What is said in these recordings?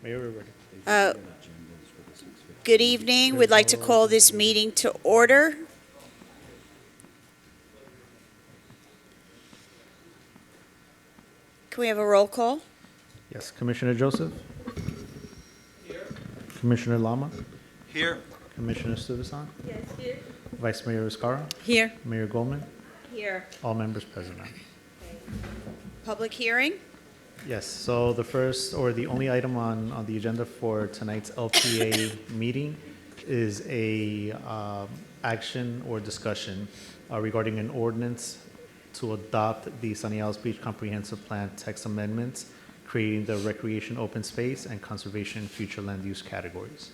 Mayor, we're ready. Good evening. We'd like to call this meeting to order. Can we have a roll call? Yes, Commissioner Joseph? Here. Commissioner Lama? Here. Commissioner Studasan? Yes, here. Vice Mayor Escarra? Here. Mayor Goldman? Here. All members present, ma'am. Public hearing? Yes, so the first or the only item on the agenda for tonight's LPA meeting is a action or discussion regarding an ordinance to adopt the Sunny Isles Beach Comprehensive Plan text amendments, creating the recreation open space and conservation future land use categories.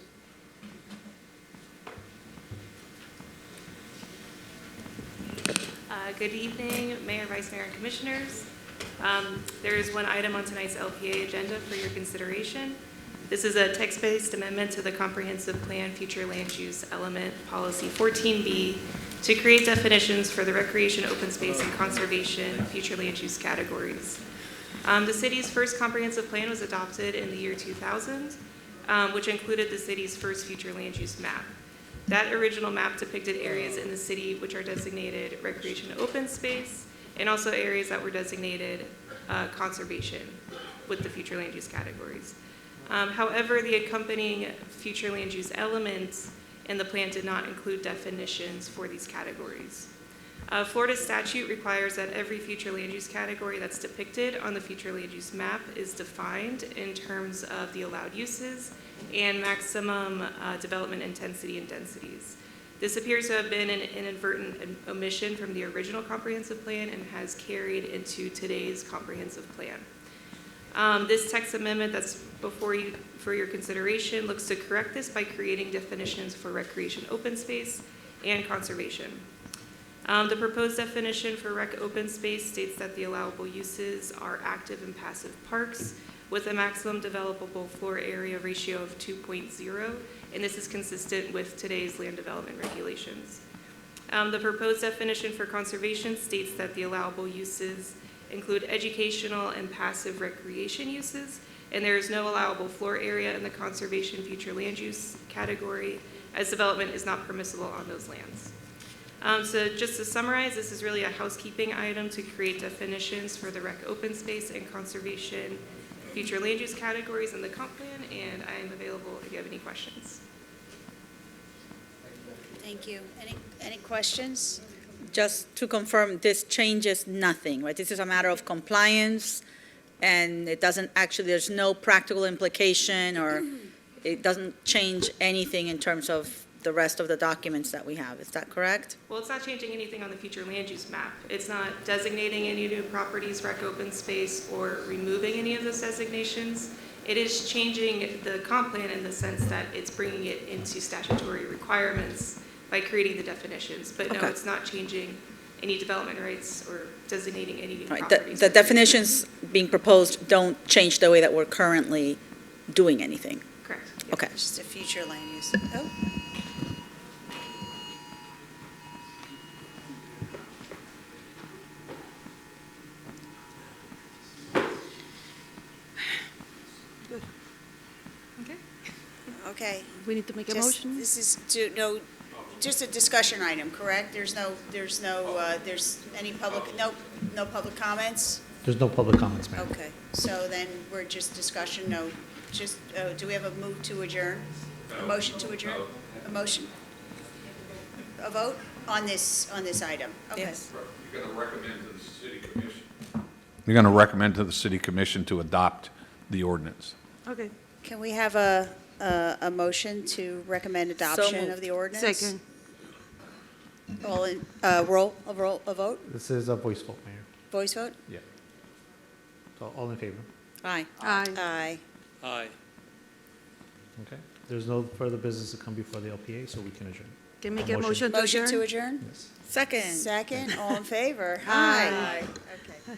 Good evening, Mayor, Vice Mayor, and Commissioners. There is one item on tonight's LPA agenda for your consideration. This is a text-based amendment to the Comprehensive Plan Future Land Use Element Policy 14B to create definitions for the recreation, open space, and conservation future land use categories. The city's first comprehensive plan was adopted in the year 2000, which included the city's first future land use map. That original map depicted areas in the city which are designated recreation open space, and also areas that were designated conservation with the future land use categories. However, the accompanying future land use elements in the plan did not include definitions for these categories. Florida statute requires that every future land use category that's depicted on the future land use map is defined in terms of the allowed uses and maximum development intensity and densities. This appears to have been an inadvertent omission from the original comprehensive plan and has carried into today's comprehensive plan. This text amendment that's before you for your consideration looks to correct this by creating definitions for recreation open space and conservation. The proposed definition for rec open space states that the allowable uses are active and passive parks with a maximum developable floor area ratio of 2.0, and this is consistent with today's land development regulations. The proposed definition for conservation states that the allowable uses include educational and passive recreation uses, and there is no allowable floor area in the conservation future land use category, as development is not permissible on those lands. So just to summarize, this is really a housekeeping item to create definitions for the rec open space and conservation future land use categories in the comp plan, and I am available if you have any questions. Thank you. Any questions? Just to confirm, this changes nothing, right? This is a matter of compliance, and it doesn't actually, there's no practical implication, or it doesn't change anything in terms of the rest of the documents that we have. Is that correct? Well, it's not changing anything on the future land use map. It's not designating any new properties, rec open space, or removing any of those designations. It is changing the comp plan in the sense that it's bringing it into statutory requirements by creating the definitions. But no, Okay. it's not changing any development rights or designating any new Right. properties. The definitions being proposed don't change the way that we're currently doing anything. Correct. Yeah. Okay. Just a future land use. Oh, Okay. okay. We need to make a Just- motion? This is just a discussion item, correct? There's any public, no public comments? There's no public comments, ma'am. Okay, so then we're just discussion, do we have a move to adjourn? A motion to adjourn? A motion? A vote on this item? Okay. Yes. You're going to recommend to the city commission. You're going to recommend to the city commission to adopt the ordinance. Okay. Can we have a motion to recommend adoption of moved. the ordinance? Second. All in, a vote? This is a voice vote, Mayor. Voice vote? Yeah. So all in favor? Aye. Aye. Aye. Okay. There's no further business to come before the LPA, so we can adjourn. Can make a Motion. motion to Motion adjourn? to adjourn? Yes. Second. Second, all in favor? Aye. Okay.